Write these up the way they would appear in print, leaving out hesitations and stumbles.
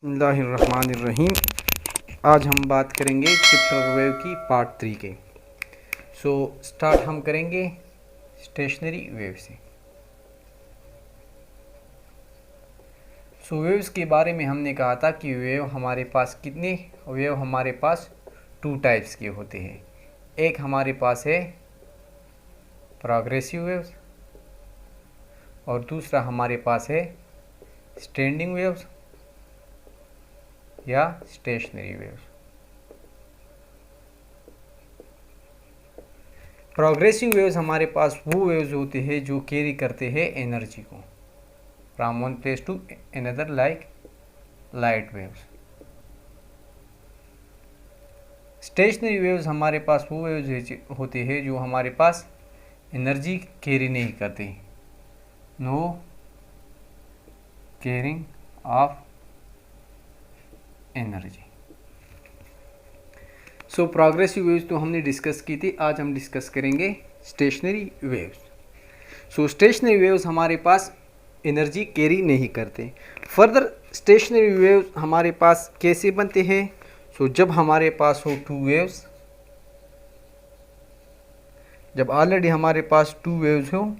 बिस्मिल्लाहिर्रहमानिर्रहीम। आज हम बात करेंगे चैप्टर वेव की पार्ट 3 के। स्टार्ट हम करेंगे स्टेशनरी वेव से। वेव्स के बारे में हमने कहा था कि वेव हमारे पास हमारे पास 2 टाइप्स के होते हैं। एक हमारे पास है प्रोग्रेसिव वेव्स और दूसरा हमारे पास है स्टैंडिंग वेव्स या स्टेशनरी वेव्स। प्रोग्रेसिव वेव्स हमारे पास वो वेव्स होते हैं जो कैरी करते हैं एनर्जी को from one place to another, like light waves. Stationary waves हमारे पास वो वेव्स होते हैं जो हमारे पास एनर्जी कैरी नहीं करते, no carrying of energy. Progressive waves तो हमने डिस्कस की थी, आज हम डिस्कस करेंगे स्टेशनरी वेव्स। स्टेशनरी वेव्स हमारे पास एनर्जी कैरी नहीं करते। फर्दर स्टेशनरी वेव्स हमारे पास कैसे बनते हैं? जब हमारे पास हो 2 वेव्स, जब ऑलरेडी हमारे पास 2 वेव्स हो,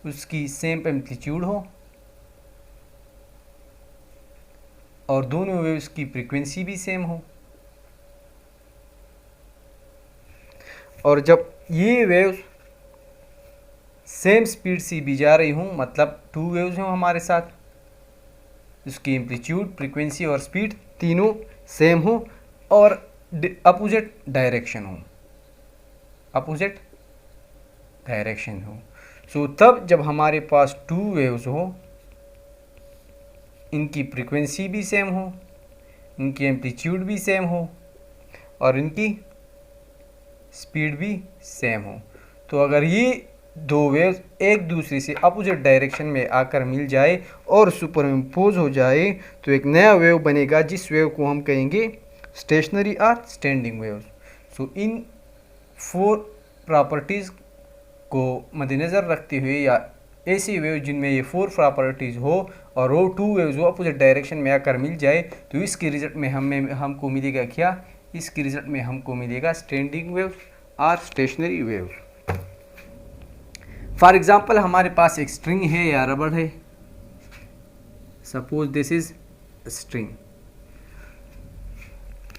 उसकी सेम एम्पलीट्यूड हो और दोनों वेव्स की फ्रीक्वेंसी भी सेम हो, और जब ये वेव्स सेम स्पीड से भी जा रही हूँ, मतलब 2 वेव्स हों हमारे साथ, उसकी एम्पलीट्यूड, फ्रीक्वेंसी और स्पीड तीनों सेम हो और अपोजिट डायरेक्शन हो, तब जब हमारे पास 2 वेव्स हो, इनकी फ्रीक्वेंसी भी सेम हो, इनकी एम्पलीट्यूड भी सेम हो और इनकी स्पीड भी सेम हो, तो अगर ये 2 वेव्स एक दूसरे से अपोजिट डायरेक्शन में आकर मिल जाए और सुपरइम्पोज हो जाए, तो एक नया वेव बनेगा जिस वेव को हम कहेंगे स्टेशनरी और स्टैंडिंग वेव्स। इन 4 प्रॉपर्टीज़ को मद्देनज़र रखते हुए, या ऐसी वेव जिनमें ये 4 प्रॉपर्टीज़ हो और वो 2 वेव्स वो अपोजिट डायरेक्शन में आकर मिल जाए, तो इसके रिजल्ट में हमको मिलेगा क्या? इसके रिजल्ट में हमको मिलेगा स्टैंडिंग वेव्स और स्टेशनरी वेव्स। फॉर एग्जांपल हमारे पास एक स्ट्रिंग है या रबड़ है। Suppose this is string.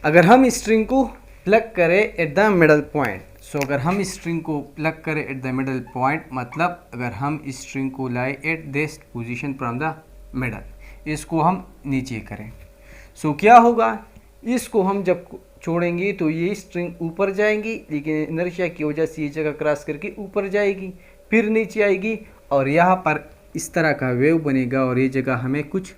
अगर हम इस स्ट्रिंग को प्लग करें एट द मिडल पॉइंट, अगर हम इस स्ट्रिंग को प्लग करें एट द मिडल पॉइंट, मतलब अगर हम इस स्ट्रिंग को लाए at this position from the middle, इसको हम नीचे करें, क्या होगा? इसको हम जब छोड़ेंगे तो ये स्ट्रिंग ऊपर जाएंगी, लेकिन इनर्शिया की वजह से ये जगह क्रॉस करके ऊपर जाएगी, फिर नीचे आएगी और यहाँ पर इस तरह का वेव बनेगा और ये जगह हमें कुछ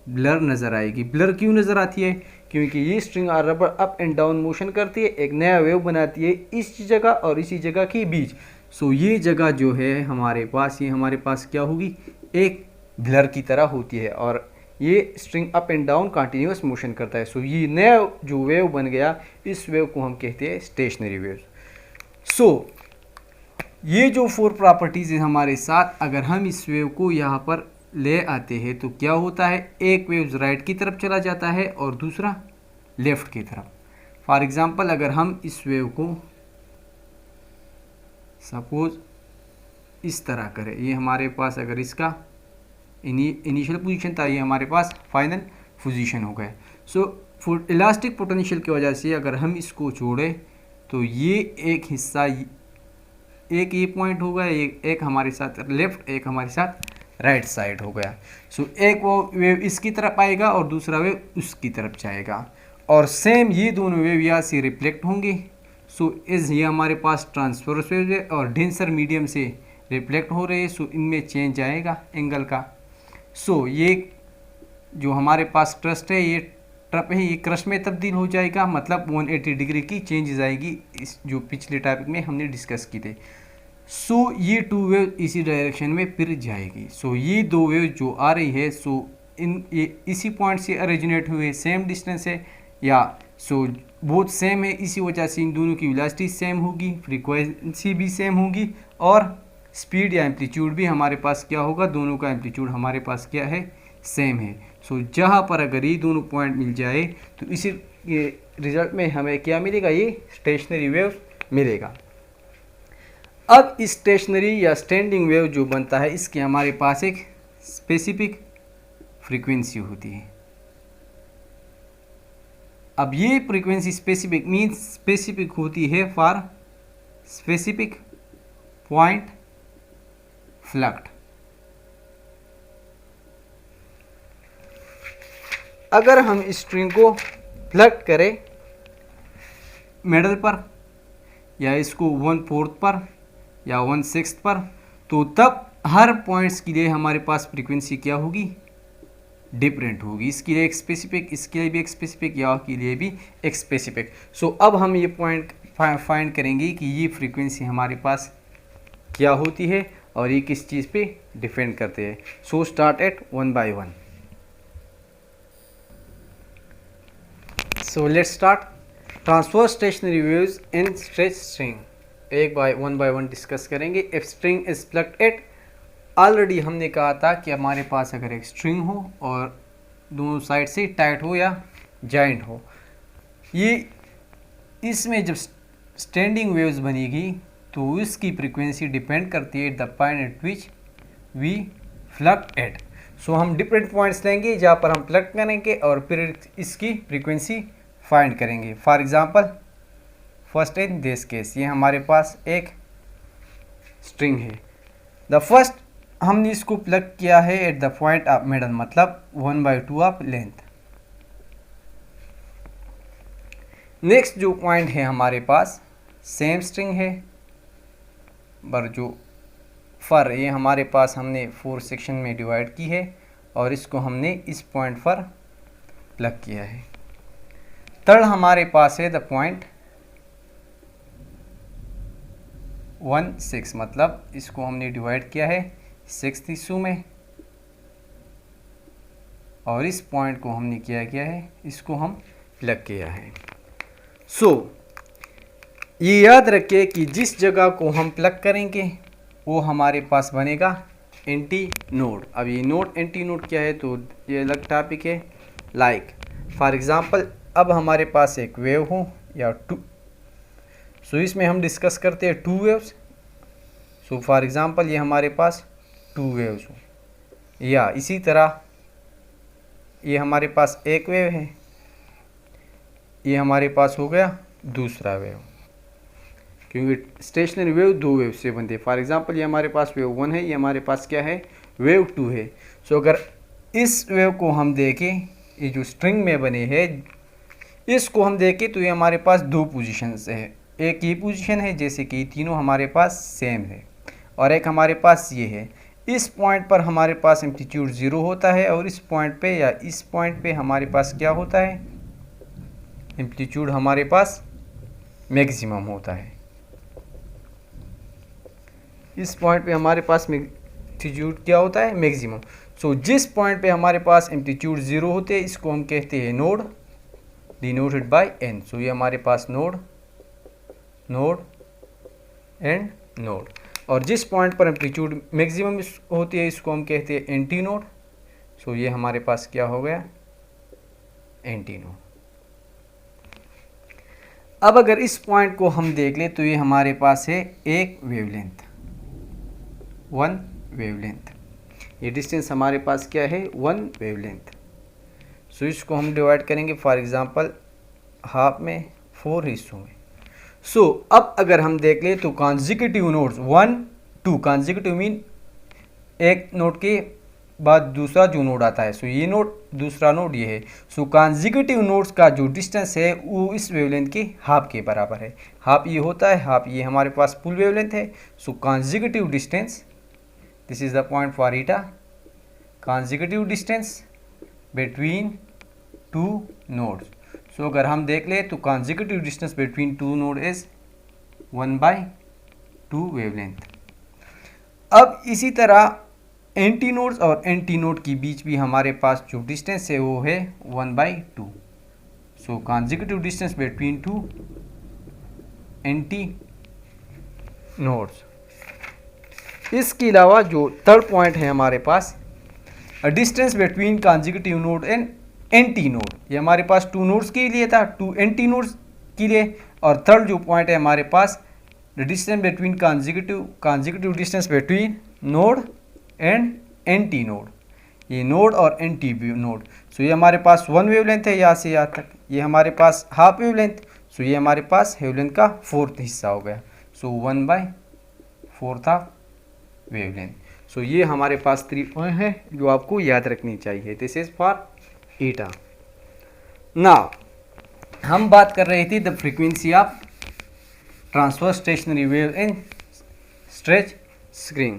ब्लर नज़र आएगी। ब्लर क्यों नज़र आती है? क्योंकि ये स्ट्रिंग और rubber up and down motion करती है, एक नया वेव बनाती है इस जगह और इसी जगह के बीच। ये जगह जो है हमारे पास क्या होगी? एक ब्लर की तरह होती है और ये string up and down continuous motion करता है। ये नया जो वेव बन गया, इस वेव को हम कहते हैं स्टेशनरी वेव। ये जो 4 प्रॉपर्टीज़ है हमारे साथ, अगर हम इस वेव को यहाँ पर ले आते हैं तो क्या होता है? एक वेव राइट की तरफ चला जाता है और दूसरा लेफ्ट की तरफ। फॉर एग्जांपल अगर हम इस वेव को सपोज इस तरह करें, ये हमारे पास अगर इसका इनिशियल पोजीशन था, ये हमारे पास फाइनल पोजीशन हो गया। इलास्टिक पोटेंशियल की वजह से अगर हम इसको छोड़ें तो ये एक हिस्सा, एक ये पॉइंट होगा, एक हमारे साथ लेफ्ट, एक हमारे साथ राइट साइड हो गया। एक वो वेव इसकी तरफ आएगा और दूसरा वेव उसकी तरफ जाएगा और सेम ये दोनों वेव यहाँ से रिफ्लेक्ट होंगे। ये हमारे पास ट्रांसवर्स वेव है और डेंसर मीडियम से रिफ्लेक्ट हो रहे हैं, इनमें चेंज आएगा एंगल का। ये जो हमारे पास क्रस्ट है, ये ट्रप है, ये क्रस्ट में तब्दील हो जाएगा, मतलब 180 डिग्री की चेंजेस आएगी, इस जो पिछले टॉपिक में हमने डिस्कस की थे। ये 2 वेव इसी डायरेक्शन में फिर जाएगी। ये 2 वेव जो आ रही है, ये इसी पॉइंट से ओरिजिनेट हुए, सेम डिस्टेंस है या बोथ सेम है, इसी वजह से इन दोनों की वेलोसिटी सेम होगी, फ्रीक्वेंसी भी सेम होगी और स्पीड या एम्पलीट्यूड भी हमारे पास क्या होगा? दोनों का एम्पलीट्यूड हमारे पास क्या है? सेम है। सो जहाँ पर अगर ये दोनों पॉइंट मिल जाए तो इसी रिजल्ट में हमें क्या मिलेगा, ये स्टेशनरी वेव मिलेगा। अब स्टेशनरी या स्टैंडिंग वेव जो बनता है इसके हमारे पास एक स्पेसिफिक फ्रीक्वेंसी होती है। अब ये फ्रीक्वेंसी स्पेसिफिक मीन्स स्पेसिफिक होती है फॉर स्पेसिफिक पॉइंट फ्लक्ट। अगर हम स्ट्रिंग को फ्लक्ट करें मिडल पर या इसको 1/4 पर या 1/6 पर, तो तब हर पॉइंट्स के लिए हमारे पास फ्रीक्वेंसी क्या होगी, डिफरेंट होगी। इसके लिए एक स्पेसिफिक, इसके लिए भी एक स्पेसिफिक, या के लिए भी एक स्पेसिफिक। सो अब हम ये पॉइंट फाइंड करेंगे कि ये फ्रीक्वेंसी हमारे पास क्या होती है और ये किस चीज़ पे डिपेंड करते हैं। So start at 1 by 1। So let's start transfer stationary waves in stretch string. एक बाय 1 by 1 डिस्कस करेंगे। If string is plugged at, already हमने कहा था कि हमारे पास अगर एक स्ट्रिंग हो और दोनों साइड से टाइट हो या जॉइंट हो, ये इसमें जब स्टैंडिंग वेव्स बनेगी तो इसकी फ्रीक्वेंसी डिपेंड करती है at the point at which we plucked at. So हम डिफरेंट पॉइंट्स लेंगे जहाँ पर हम फ्लक्ट करेंगे और फिर इसकी फ्रीक्वेंसी फाइंड करेंगे। For example first in this case, ये हमारे पास एक स्ट्रिंग है। द फर्स्ट हमने इसको प्लग किया है at the point of middle, मतलब 1/2 ऑफ लेंथ। नेक्स्ट जो पॉइंट है हमारे पास सेम स्ट्रिंग है, पर जो फर ये हमारे पास हमने 4 सेक्शन में डिवाइड की है और इसको हमने इस पॉइंट पर प्लग किया है। थर्ड हमारे पास है द पॉइंट 1/6, मतलब इसको हमने डिवाइड किया है 6 हिस्सों में और इस पॉइंट को हमने क्या किया है, इसको हम प्लग किया है। सो ये याद रखिए कि जिस जगह को हम प्लग करेंगे वो हमारे पास बनेगा एंटी नोड। अब ये नोड एंटी नोड क्या है तो ये अलग टॉपिक है। लाइक फॉर एग्जांपल अब हमारे पास एक वेव हो या टू, सो इसमें हम डिस्कस करते हैं 2 वेव्स। सो फॉर एग्जांपल ये हमारे पास 2 वेव्स हो, या इसी तरह ये हमारे पास एक वेव है, ये हमारे पास हो गया दूसरा वेव, क्योंकि स्टेशनरी वेव 2 वेव से बनते हैं। फॉर एग्जांपल ये हमारे पास वेव 1 है, ये हमारे पास क्या है, वेव 2 है। सो अगर इस वेव को हम देखें, ये जो स्ट्रिंग में बने हैं इसको हम देखें तो ये हमारे पास 2 पोजीशंस है। एक ये पोजीशन है जैसे कि तीनों हमारे पास सेम है, और एक हमारे पास ये है। इस पॉइंट पर हमारे पास एम्पलीट्यूड 0 होता है और इस पॉइंट पे या इस पॉइंट पे हमारे पास क्या होता है, एम्पलीट्यूड हमारे पास मैक्सिमम होता है। इस पॉइंट पे हमारे पास एम्पलीट्यूड क्या होता है, मैक्सिमम। सो जिस पॉइंट पे हमारे पास एम्पलीट्यूड 0 होते हैं इसको हम कहते हैं नोड, डिनोटेड बाय एन। सो ये हमारे पास नोड, नोड एंड नोड। और जिस पॉइंट पर एम्पलीट्यूड मैक्सिमम होती है इसको हम कहते हैं एंटी नोड। सो ये हमारे पास क्या हो गया, एंटी नोड। अब अगर इस पॉइंट को हम देख लें तो ये हमारे पास है एक वेवलेंथ, 1 वेवलेंथ। ये डिस्टेंस हमारे पास क्या है, 1 वेवलेंथ। सो इसको हम डिवाइड करेंगे फॉर एग्जांपल हाफ में 4 हिस्सों में। सो अब अगर हम देख लें तो कॉन्जिक्यूटिव नोड्स 1 2, कॉन्जिक्यूटिव मीन एक नोड के बाद दूसरा जो नोड आता है। सो ये नोड, दूसरा नोड ये है। सो कॉन्जिक्यूटिव नोड्स का जो डिस्टेंस है वो इस वेवलेंथ के हाफ के बराबर है। हाफ ये होता है, हाफ ये हमारे पास फुल वेवलेंथ है। So consecutive distance, this is the point for eta, consecutive distance between 2 nodes. So अगर हम देख ले तो consecutive distance between 2 node is 1/2 wavelength. अब इसी तरह एंटी नोड्स और एंटी नोड के बीच भी हमारे पास जो डिस्टेंस है वो है 1/2। So consecutive distance between 2 antinodes. इसके अलावा जो थर्ड पॉइंट है हमारे पास distance between consecutive node and antinode, ये हमारे पास 2 नोड्स के लिए था, 2 एंटी नोड्स के लिए। और थर्ड जो पॉइंट है हमारे पास the distance between consecutive distance between node and antinode, ये नोड और एंटी नोड। सो ये हमारे पास 1 वेवलेंथ है यहाँ से यहाँ तक, ये हमारे पास हाफ वेवलेंथ। सो ये हमारे पास वेवलेंथ का 4th हिस्सा हो गया। सो 1/4 ऑफ वेवलेंथ। सो ये हमारे पास 3 पॉइंट है जो आपको याद रखनी चाहिए। This is for eta. Now हम बात कर रहे थे the frequency of transfer stationary wave in stretch screen.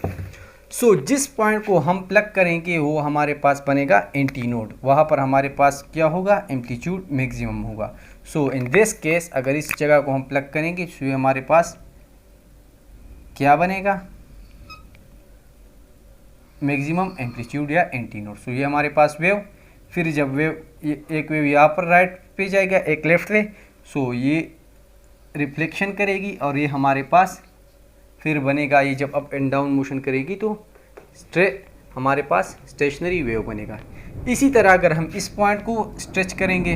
So जिस पॉइंट को हम प्लग करेंगे वो हमारे पास बनेगा एंटी नोड, वहाँ पर हमारे पास क्या होगा, एम्पलीट्यूड मैक्सिमम होगा। सो इन दिस केस अगर इस जगह को हम प्लग करेंगे तो ये हमारे पास क्या बनेगा, मैक्सिमम एम्पलीट्यूड या एंटी नोड। सो ये हमारे पास वेव, फिर जब वेव एक वेव यहाँ पर राइट पे जाएगा, एक लेफ्ट पे, सो ये रिफ्लेक्शन करेगी और ये हमारे पास फिर बनेगा, ये जब अप एंड डाउन मोशन करेगी तो हमारे पास स्टेशनरी वेव बनेगा। इसी तरह अगर हम इस पॉइंट को स्ट्रेच करेंगे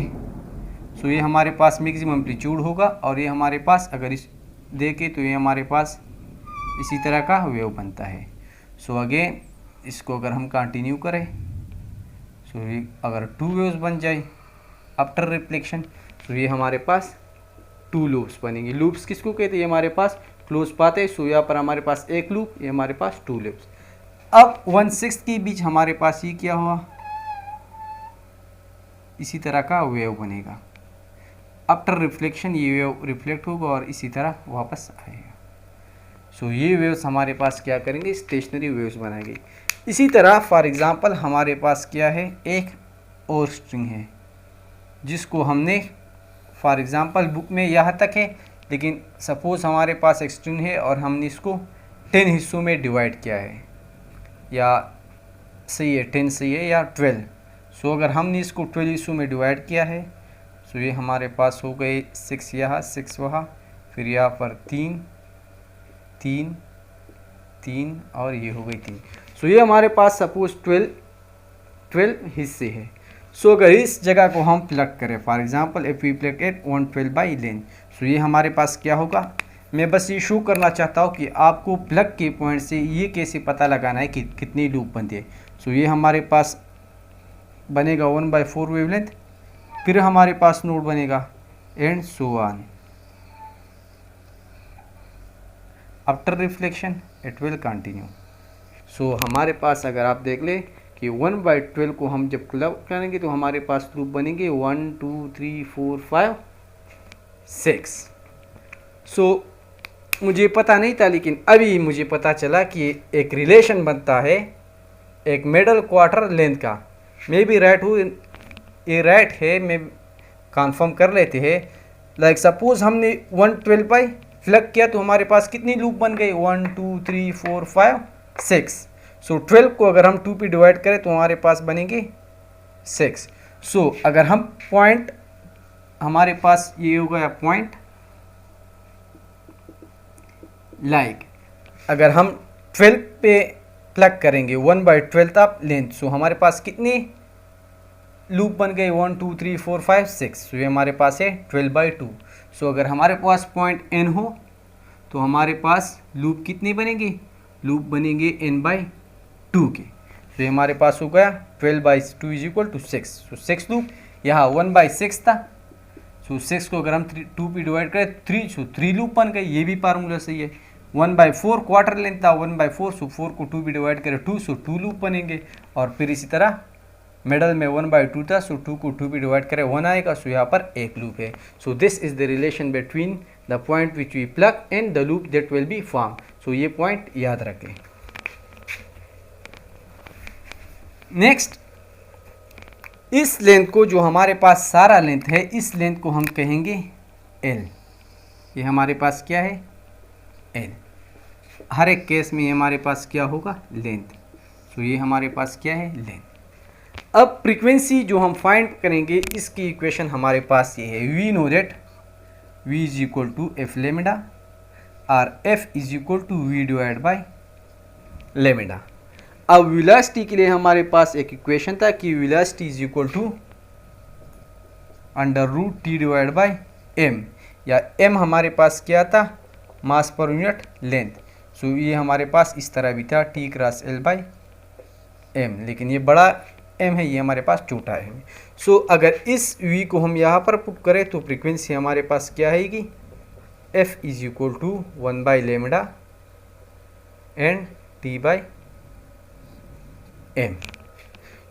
सो ये हमारे पास मैक्सिमम एम्पलीट्यूड होगा और ये हमारे पास अगर इस देखें तो ये हमारे पास इसी तरह का वेव बनता है। सो अगेन इसको अगर हम कंटिन्यू करें सो ये अगर 2 वेव्स बन जाए आफ्टर रिफ्लेक्शन तो ये हमारे पास 2 लूप्स बनेंगे। लूप्स किसको कहते हैं, ये हमारे पास क्लोज पाथ है। सो यहाँ पर हमारे पास एक लूप, ये हमारे पास 2 लूप्स। अब 1/6 के बीच हमारे पास ये क्या हुआ, इसी तरह का वेव बनेगा। आफ्टर रिफ्लेक्शन ये वेव रिफ्लेक्ट होगा और इसी तरह वापस आएगा। सो ये वेव्स हमारे पास क्या करेंगे, स्टेशनरी वेव्स बनाएंगे। इसी तरह फॉर एग्जांपल हमारे पास क्या है, एक और स्ट्रिंग है जिसको हमने फॉर एग्जांपल बुक में यहाँ तक है, लेकिन सपोज़ हमारे पास एक स्ट्रिंग है और हमने इसको 10 हिस्सों में डिवाइड किया है, या सही है 10 सही है या 12। सो अगर हमने इसको 12 हिस्सों में डिवाइड किया है सो ये हमारे पास हो गए 6 यहाँ 6 वहाँ, फिर यहाँ पर 3 3 3 और ये हो गई 3। सो ये हमारे पास सपोज 12 हिस्से है। सो अगर इस जगह को हम प्लग करें for example if we plug at 112 by length, so ये हमारे पास क्या होगा, मैं बस ये शो करना चाहता हूँ कि आपको प्लग के पॉइंट से ये कैसे पता लगाना है कि कितनी लूप बनती है। सो ये हमारे पास बनेगा 1/4 वेवलेंथ, फिर हमारे पास नोड बनेगा and so on. After reflection it will continue. So हमारे पास अगर आप देख ले कि 1/12 को हम जब क्लब करेंगे तो हमारे पास लूप बनेंगे 1 2 3 4 5 6। सो मुझे पता नहीं था लेकिन अभी मुझे पता चला कि एक रिलेशन बनता है एक मिडल क्वार्टर लेंथ का। मे बी राइट हो, ये राइट है, मैं कन्फर्म कर लेते हैं। लाइक सपोज हमने 112 बाई प्लग किया तो हमारे पास कितनी लूप बन गई, 1 2 3 4 5 6। सो 12 को अगर हम 2 पे डिवाइड करें तो हमारे पास बनेंगे 6। सो अगर हम पॉइंट, हमारे पास ये हो गया पॉइंट, लाइक अगर हम 12 पे प्लग करेंगे 1/12 ऑफ लेंथ, सो हमारे पास कितनी लूप बन गए 1 2 3 4 5 6। सो ये हमारे पास है 12/2। सो अगर हमारे पास पॉइंट n हो तो हमारे पास लूप कितने बनेंगे, लूप बनेंगे n/2 के। तो ये हमारे पास हो गया 12/2 is equal to 6। So 6 loop, यहाँ 1/6 था। सो 6 को अगर हम 2 पे डिवाइड करें 3, सो 3 लूप बन गए। ये भी फार्मूला सही है। 1/4 क्वार्टर लेंथ था 1/4, सो 4 को 2 पे डिवाइड करें 2, सो 2 लूप बनेंगे। और फिर इसी तरह मिडल में 1/2 था, सो 2 को 2 पे डिवाइड करें 1 आएगा। सो यहाँ पर एक लूप है। So this is the relation between the point which we plug and the loop that will be form. So ये पॉइंट याद रखें। नेक्स्ट, इस लेंथ को, जो हमारे पास सारा लेंथ है, इस लेंथ को हम कहेंगे L। ये हमारे पास क्या है, L। हर एक केस में हमारे पास क्या होगा, लेंथ। सो ये हमारे पास क्या है, लेंथ। अब फ्रीक्वेंसी जो हम फाइंड करेंगे, इसकी इक्वेशन हमारे पास ये है, we know that V is equal to F lambda और F is equal to V divide by lambda. अब वेलोसिटी के लिए हमारे पास एक इक्वेशन था कि velocity is equal to √T divide by M, या एम हमारे पास क्या था, मास पर यूनिट लेंथ। सो ये हमारे पास इस तरह भी था T cross L by M, लेकिन ये बड़ा एम है, ये हमारे पास छोटा है। सो अगर इस v को हम यहाँ पर पुट करें तो फ्रीक्वेंसी हमारे पास क्या आएगी, f is equal to 1 by lambda and T by M.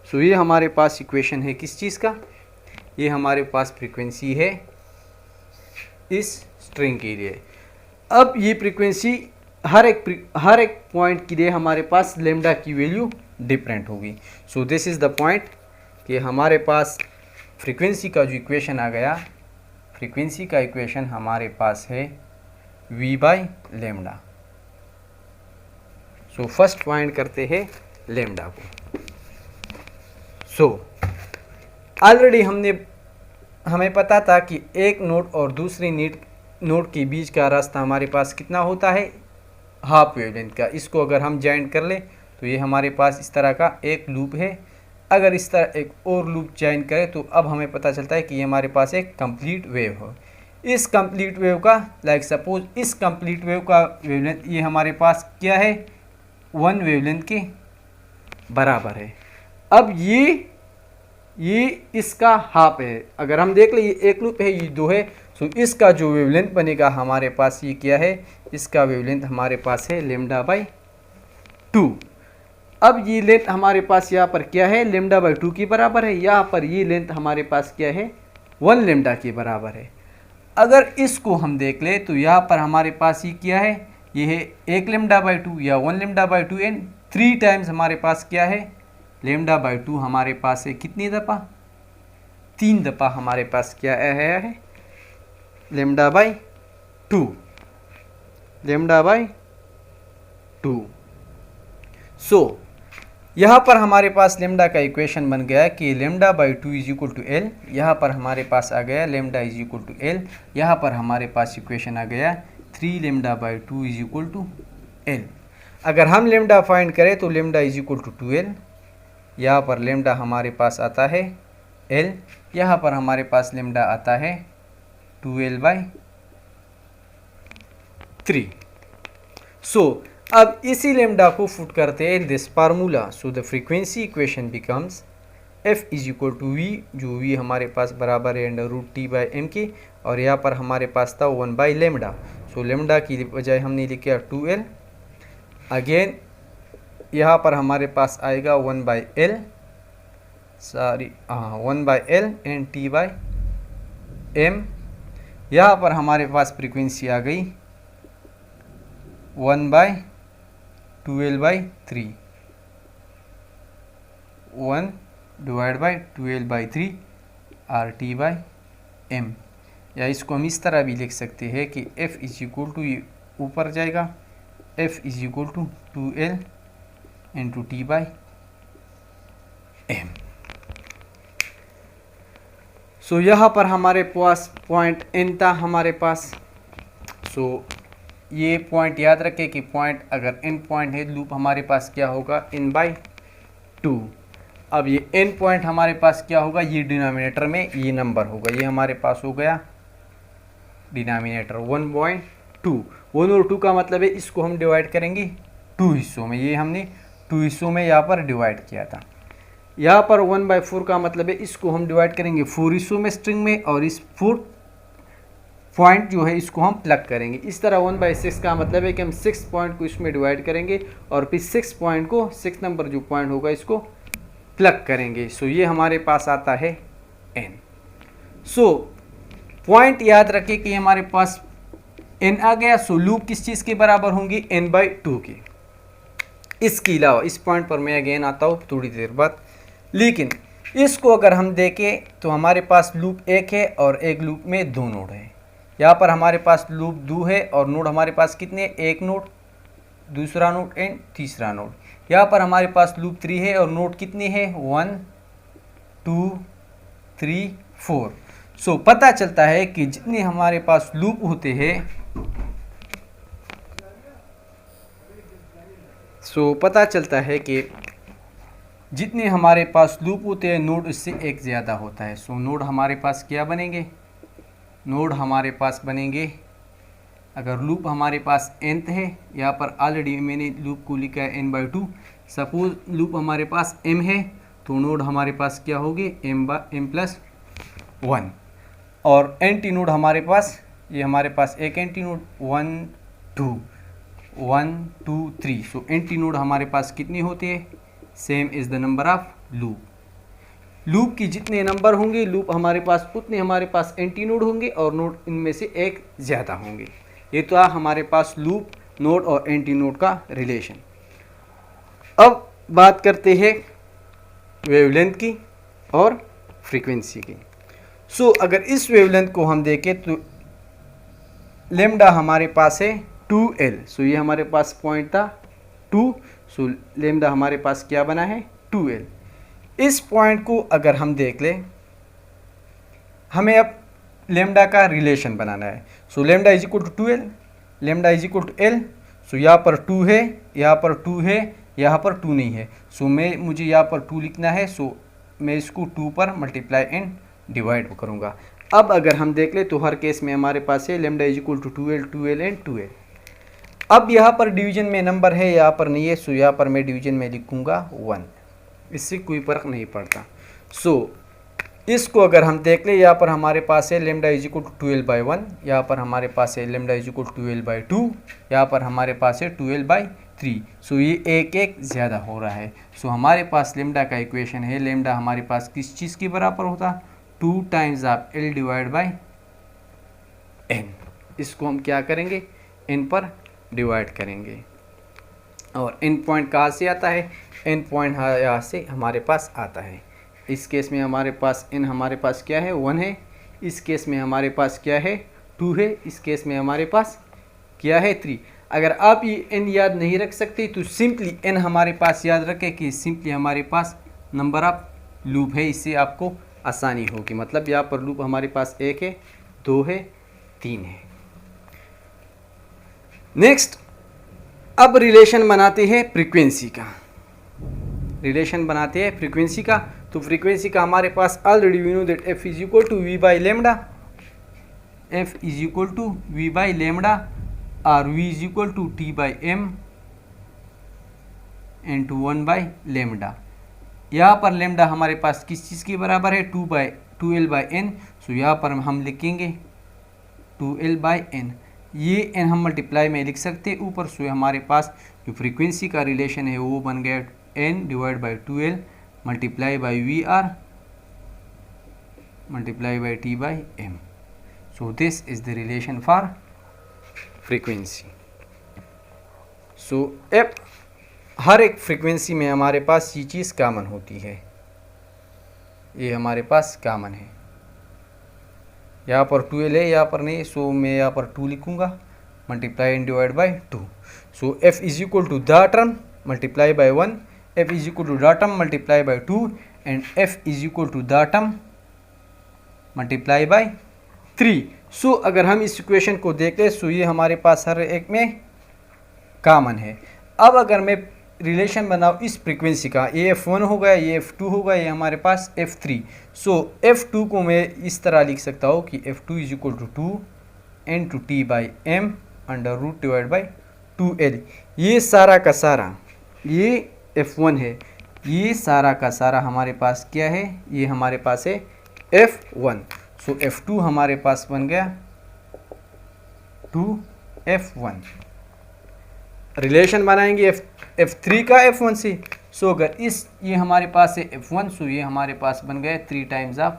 So ये हमारे पास इक्वेशन है किस चीज़ का, ये हमारे पास फ्रीक्वेंसी है इस स्ट्रिंग के लिए। अब ये फ्रीक्वेंसी हर एक पॉइंट के लिए हमारे पास लेमडा की वैल्यू डिफरेंट होगी। So this is the point कि हमारे पास फ्रीक्वेंसी का जो इक्वेशन आ गया, फ्रीक्वेंसी का इक्वेशन हमारे पास है v by lambda. So first find करते हैं लेमडा को। सो ऑलरेडी हमें पता था कि एक नोड और दूसरी नोड के बीच का रास्ता हमारे पास कितना होता है, हाफ वेवलेंथ का। इसको अगर हम ज्वाइन कर ले तो ये हमारे पास इस तरह का एक लूप है। अगर इस तरह एक और लूप ज्वाइन करें तो अब हमें पता चलता है कि ये हमारे पास एक कंप्लीट वेव हो। इस कंप्लीट वेव का लाइक सपोज इस कंप्लीट वेव का वेवलेंथ ये हमारे पास क्या है, 1 वेवलेंथ के बराबर है। अब ये इसका हाफ है। अगर हम देख ले ये एक लूप है, ये 2 है। सो इसका जो वेवलेंथ बनेगा हमारे पास ये क्या है, इसका वेवलेंथ हमारे पास है लेमडा बाई 2। अब ये लेंथ हमारे पास यहाँ पर क्या है, लेमडा बाई 2 के बराबर है। यहाँ पर ये लेंथ हमारे पास क्या है, 1 लेमडा के बराबर है। अगर इसको हम देख ले तो यहाँ पर हमारे पास ये क्या है, ये है 1 लेमडा बाई 2 या 1 लेमडा बाई 2 एंड 3 टाइम्स हमारे पास क्या है, लेमडा बाई 2 हमारे पास है कितनी दफ़ा, 3 दफ़ा हमारे पास क्या है, लेमडा बाई 2, लेमडा बाई 2। सो यहाँ पर हमारे पास लेमडा का इक्वेशन बन गया कि lambda by 2 is equal to L. यहाँ पर हमारे पास आ गया lambda is equal to L. यहाँ पर हमारे पास इक्वेशन आ गया 3 lambda by 2 is equal to L. अगर हम लेमडा फाइंड करें तो lambda is equal to 2l। यहाँ पर लेमडा हमारे पास आता है l, यहाँ पर हमारे पास लेमडा आता है 2l बाई 3। सो अब इसी लेमडा को फुट करते हैं this formula. So the frequency equation becomes f is equal to v, जो v हमारे पास बराबर है √T बाई एम के, और यहाँ पर हमारे पास था 1 बाई लेमडा। सो लेमडा की बजाय हमने लिखा 2l। अगेन यहाँ पर हमारे पास आएगा 1 by L, sorry 1 by L and T by M. यहाँ पर हमारे पास फ्रीक्वेंसी आ गई 1 by 2l by 3, 1 divide by 2l by 3 RT by M. या इसको हम इस तरह भी लिख सकते हैं कि f इज इक्वल टू, ऊपर जाएगा, f is equal to 2l into T by M. So यहाँ पर हमारे पास पॉइंट n था हमारे पास। सो ये पॉइंट याद रखें कि पॉइंट अगर n पॉइंट है, लूप हमारे पास क्या होगा, n बाई 2। अब ये n पॉइंट हमारे पास क्या होगा, ये डिनोमिनेटर में ये नंबर होगा, ये हमारे पास हो गया डिनोमिनेटर 1.2। 1 और 2 का मतलब है इसको हम डिवाइड करेंगे 2 हिस्सों में। ये हमने 2 हिस्सों में यहाँ पर डिवाइड किया था। यहाँ पर 1/4 का मतलब है इसको हम डिवाइड करेंगे 4 हिस्सों में स्ट्रिंग में, और इस 4 पॉइंट जो है इसको हम प्लग करेंगे। इस तरह 1/6 का मतलब है कि हम 6 पॉइंट को इसमें डिवाइड करेंगे और फिर 6 पॉइंट को, 6 नंबर जो पॉइंट होगा इसको प्लग करेंगे। सो ये हमारे पास आता है n। सो पॉइंट याद रखें कि हमारे पास n आ गया। सो लूप किस चीज़ के बराबर होंगी, n/2 के। इसके अलावा इस पॉइंट पर मैं अगेन आता हूँ थोड़ी देर बाद। लेकिन इसको अगर हम देखें तो हमारे पास लूप 1 है और एक लूप में 2 नोड है। यहाँ पर हमारे पास लूप 2 है और नोड हमारे पास कितने, एक नोड, दूसरा नोड एंड तीसरा नोड। यहाँ पर हमारे पास लूप 3 है और नोड कितने हैं, 1 2 3 4। सो पता चलता है कि जितने हमारे पास लूप होते हैं, पता चलता है कि जितने हमारे पास लूप होते हैं नोड उससे एक ज़्यादा होता है। सो नोड हमारे पास क्या बनेंगे, नोड हमारे पास बनेंगे, अगर लूप हमारे पास nth है, यहाँ पर ऑलरेडी मैंने लूप को लिखा है n/2। सपोज लूप हमारे पास m है तो नोड हमारे पास क्या होगी m+1। और एंटी नोड हमारे पास, ये हमारे पास एक anti node 1 2 3। So anti node हमारे पास कितनी होती है, same is the number of loop की जितने नंबर होंगे लूप हमारे पास उतने हमारे पास एंटी नोड होंगे और नोड इनमें से एक ज़्यादा होंगे। ये तो हमारे पास लूप, नोड और एंटी नोड का रिलेशन। अब बात करते हैं वेवलेंथ की और फ्रीक्वेंसी की। सो अगर इस वेवलेंथ को हम देखें तो लेमडा हमारे पास है 2L। सो ये हमारे पास पॉइंट था 2। सो लेमडा हमारे पास क्या बना है 2L। इस पॉइंट को अगर हम देख लें, हमें अब लेमडा का रिलेशन बनाना है। So lambda is equal to 2L, lambda is equal to L। So यहाँ पर 2 है, यहाँ पर 2 है, यहाँ पर 2 नहीं है। सो मुझे यहाँ पर 2 लिखना है। सो मैं इसको 2 पर मल्टीप्लाई एंड डिवाइड करूँगा। अब अगर हम देख ले तो हर केस में हमारे पास है lambda is equal to 2L and 2L। अब यहाँ पर डिवीजन में नंबर है, यहाँ पर नहीं है। सो यहाँ पर मैं डिवीजन में लिखूँगा 1, इससे कोई फर्क नहीं पड़ता। सो इसको अगर हम देख ले, यहाँ पर हमारे पास है lambda is equal to 2L/1, यहाँ पर हमारे पास है lambda is equal to 2L/2, यहाँ पर हमारे पास है 2L/3। सो ये एक एक ज़्यादा हो रहा है। सो हमारे पास लेमडा का इक्वेशन है, लेमडा हमारे पास किस चीज़ के बराबर होता, 2 times of L divide by n। इसको हम क्या करेंगे, n पर डिवाइड करेंगे। और n पॉइंट कहाँ से आता है, n पॉइंट यहाँ से हमारे पास आता है। इस केस में हमारे पास n हमारे पास क्या है 1 है, इस केस में हमारे पास क्या है 2 है, इस केस में हमारे पास क्या है 3। अगर आप ये n याद नहीं रख सकते तो सिंपली n हमारे पास याद रखें कि सिंपली हमारे पास नंबर ऑफ लूप है, इससे आपको आसानी होगी। मतलब यहाँ पर लूप हमारे पास 1 है, 2 है, 3 है। नेक्स्ट अब रिलेशन बनाते हैं फ्रीक्वेंसी का, रिलेशन बनाते हैं फ्रीक्वेंसी का। तो फ्रीक्वेंसी का हमारे पास already we know that f is equal to v by lambda, f is equal to v by lambda और v is equal to t by m into 1 by lambda. यहाँ पर लेमडा हमारे पास किस चीज़ के बराबर है 2L/n। सो यहाँ पर हम लिखेंगे 2L/n। ये n हम मल्टीप्लाई में लिख सकते हैं ऊपर। सो हमारे पास जो फ्रीक्वेंसी का रिलेशन है वो बन गया n divide by 2L multiply by VR multiply by t by m। So this is the relation for frequency. So एप हर एक फ्रीक्वेंसी में हमारे पास ये चीज़ कॉमन होती है, ये हमारे पास कॉमन है। यहाँ पर 2L है, यहाँ पर नहीं। सो मैं यहाँ पर 2 लिखूँगा multiply and divide by 2। So f is equal to the term multiply by 1, f is equal to the term multiply by 2 and f is equal to the term multiply by 3। So अगर हम इस equation को देख लें सो ये हमारे पास हर एक में कॉमन है। अब अगर मैं रिलेशन बनाऊँ इस फ्रीक्वेंसी का, ये f1 होगा, ये f2 होगा, ये हमारे पास f3। सो f2 को मैं इस तरह लिख सकता हूँ कि f2 is equal to 2 into t by m under root divide by 2L। ये सारा का सारा ये f1 है, ये सारा का सारा हमारे पास क्या है, ये हमारे पास है f1। सो f2 हमारे पास बन गया 2f1। रिलेशन बनाएंगे f3 का f1 से। सो अगर ये हमारे पास है f1, सो ये हमारे पास बन गया 3 times of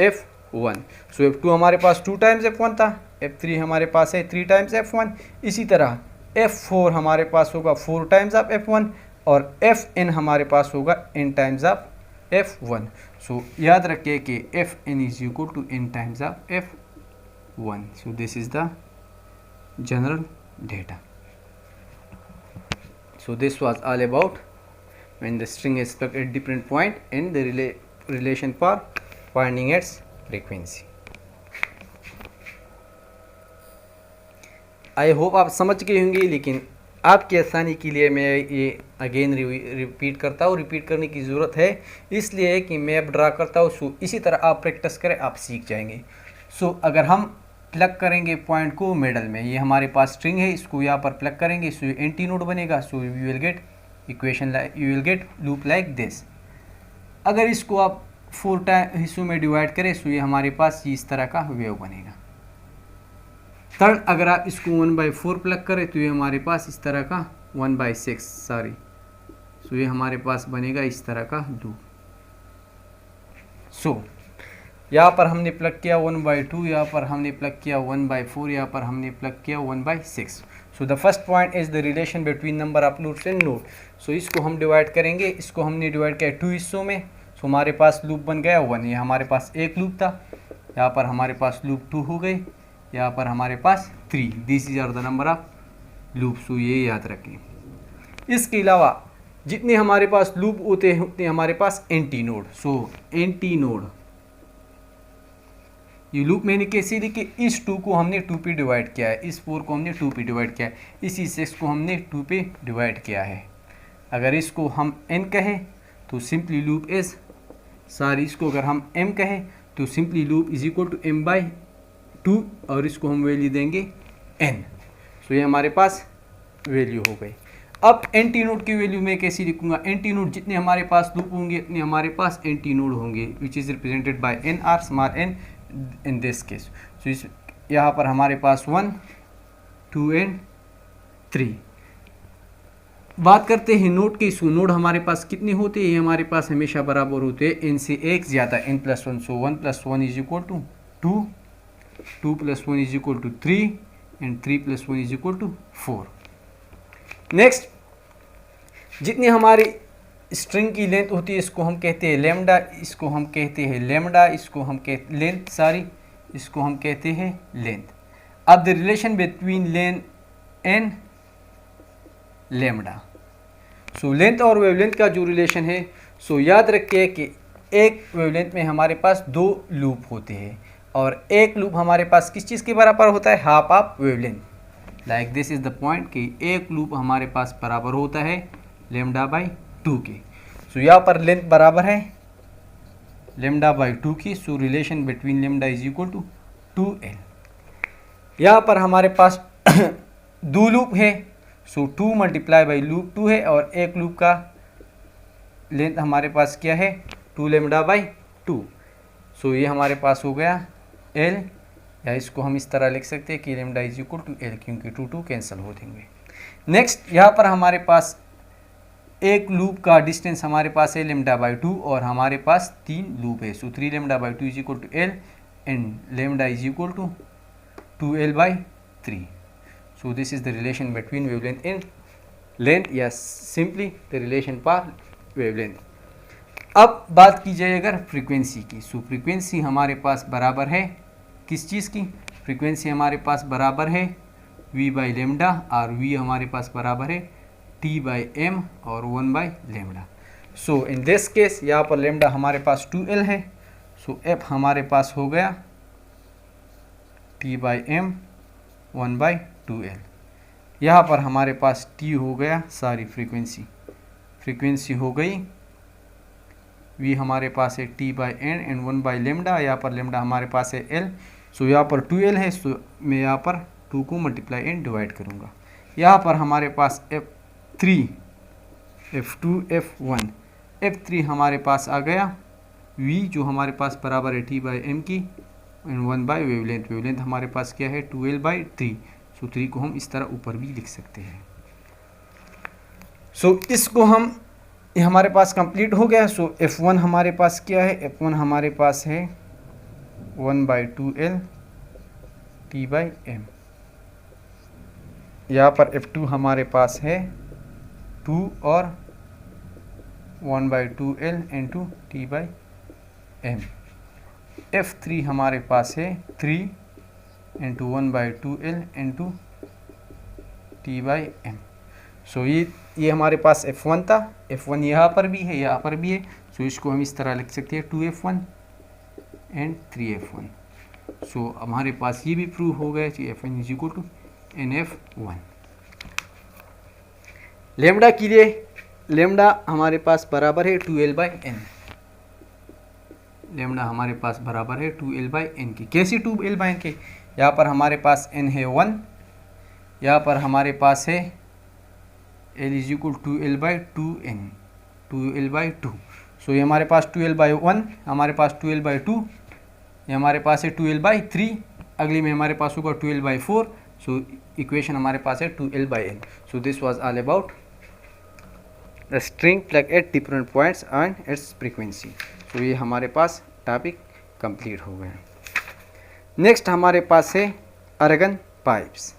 f1। So f2 हमारे पास 2 टाइम्स f1 था, f3 हमारे पास है 3 टाइम्स f1। इसी तरह f4 हमारे पास होगा 4 टाइम्स ऑफ f1 और fn हमारे पास होगा n टाइम्स ऑफ f1। सो याद रखिए कि fn is equal to n times of f1। So this is the general data. So this was all about when the string is stuck at different point and the relation for finding its frequency. I hope आप समझ गए होंगे, लेकिन आपकी आसानी के लिए मैं ये अगेन रिपीट करता हूँ। रिपीट करने की ज़रूरत है इसलिए कि मैं अब ड्रा करता हूँ। सो इसी तरह आप प्रैक्टिस करें, आप सीख जाएंगे। सो अगर हम प्लग करेंगे पॉइंट को मिडल में, ये हमारे पास स्ट्रिंग है, इसको यहाँ पर प्लग करेंगे, सो एंटी नोड बनेगा। So you will get equation, you will get loop like this. अगर इसको आप 4 हिस्सों में डिवाइड करें, सो ये हमारे पास इस तरह का वेव बनेगा। थर्ड, अगर आप इसको 1/4 प्लग करें तो ये हमारे पास इस तरह का 1/6 सॉरी, सो ये हमारे पास बनेगा इस तरह का लूप। सो यहाँ पर हमने प्लग किया 1/2, यहाँ पर हमने प्लग किया 1/4, यहाँ पर हमने प्लग किया 1/6। So the first point is the relation between number of loops and node. So इसको हम डिवाइड करेंगे, इसको हमने डिवाइड किया 2 हिस्सों में। सो हमारे पास लूप बन गया 1, ये हमारे पास एक लूप था, यहाँ पर हमारे पास लूप 2 हो गई, यहाँ पर हमारे पास 3। This is are the number of loop. So ये याद रखें। इसके अलावा जितने हमारे पास लूप होते हैं उतने हमारे पास antinode. So antinode, ये लूप मैंने कैसे लिखे, इस 2 को हमने 2 पे डिवाइड किया है, इस 4 को हमने 2 पे डिवाइड किया है, इसी 6 को हमने 2 पे डिवाइड किया है। अगर इसको हम n कहें तो सिंपली लूप इज सॉरी, इसको अगर हम m कहें तो simply loop is equal to m/2 और इसको हम वैल्यू देंगे n। सो ये हमारे पास वैल्यू हो गई। अब एंटी नोड की वैल्यू मैं कैसे लिखूंगा, एंटी नोड जितने हमारे पास लूप होंगे उतने हमारे पास एंटी नोड होंगे, which is represented by n और small n in this case. So इस यहाँ पर हमारे पास 1, 2 एंड 3। बात करते हैं नोड की। सो नोड हमारे पास कितने होते हैं, हमारे पास हमेशा बराबर होते हैं n से 1 ज़्यादा, n+1। So 1+1 is equal to 2, 2+1 is equal to 3 and 3+1 is equal to 4। Next, जितनी हमारी स्ट्रिंग की लेंथ होती है इसको हम कहते हैं लेमडा, इसको हम कहते हैं लेमडा, इसको हम कहते लेंथ सॉरी, इसको हम कहते हैं लेंथ। अब the relation between length and lambda. So length और वेवलेंथ का जो रिलेशन है, सो याद रखिए कि एक वेवलेंथ में हमारे पास 2 लूप होते हैं और एक लूप हमारे पास किस चीज़ के बराबर होता है, half of wavelength. Like this is the point कि एक लूप हमारे पास बराबर होता है λ/2 के। सो यहाँ पर लेंथ बराबर है λ/2 की। So relation between lambda is equal to 2l। यहाँ पर हमारे पास 2 लूप है, सो 2 × लूप 2 है और एक लूप का लेंथ हमारे पास क्या है 2λ/2। सो ये हमारे पास हो गया l, या इसको हम इस तरह लिख सकते हैं कि lambda is equal to l, क्योंकि 2 कैंसिल हो देंगे। नेक्स्ट, यहाँ पर हमारे पास एक लूप का डिस्टेंस हमारे पास है λ/2 और हमारे पास 3 लूप है। So 3λ/2 is equal to l and lambda is equal to 2l/3। So this is the relation between wavelength and length, या simply the relation for wavelength. अब बात की जाए अगर फ्रीक्वेंसी की। सो फ्रीक्वेंसी हमारे पास बराबर है किस चीज़ की, फ्रीक्वेंसी हमारे पास बराबर है v/λ और v हमारे पास बराबर है t/m और 1/λ। सो इन दिस केस यहाँ पर लेमडा हमारे पास 2l है। सो f हमारे पास हो गया t/m 1/2l। यहाँ पर हमारे पास t हो गया सॉरी फ्रीक्वेंसी हो गई, v हमारे पास है t/n एंड 1/λ। यहाँ पर लेमडा हमारे पास है l। सो यहाँ पर 2l है, सो मैं यहाँ पर 2 को मल्टीप्लाई एंड डिवाइड करूँगा। यहाँ पर हमारे पास f3, f2, f1, f3 हमारे पास आ गया v जो हमारे पास बराबर है t/m की एंड 1/वेवलेंथ। वेवलेंथ हमारे पास क्या है 2l/3। सो 3 को हम इस तरह ऊपर भी लिख सकते हैं। सो इसको हम हमारे पास कंप्लीट हो गया। सो f1 हमारे पास क्या है, f1 हमारे पास है 1/2l t/m। यहाँ पर f2 हमारे पास है 2 और 1/2l इंटू t/m। f3 हमारे पास है 3 इंटू 1/2l इंटू t/m। सो ये हमारे पास f1 था, f1 यहाँ पर भी है, यहाँ पर भी है। सो इसको हम इस तरह लिख सकते हैं 2f1 एंड 3f1। सो हमारे पास ये भी प्रूव हो गया कि f1 is equal to nf1। Lambda के लिए लेमडा हमारे पास बराबर है 2l/n। लेमडा हमारे पास बराबर है 2l/n की। कैसी 2l/n के? यहाँ पर हमारे पास n है 1, यहाँ पर हमारे पास है l is equal 2l/2n, 2l/2। सो ये हमारे पास 2l/1, हमारे पास 2l/2, ये हमारे पास है 2l/3, अगली में हमारे पास होगा 2l/4। सो इक्वेशन हमारे पास है 2l/n। So this was all about the string plug at different points and it's frequency. तो ये हमारे पास टॉपिक कंप्लीट हो गया। नेक्स्ट हमारे पास है आर्गन पाइप्स।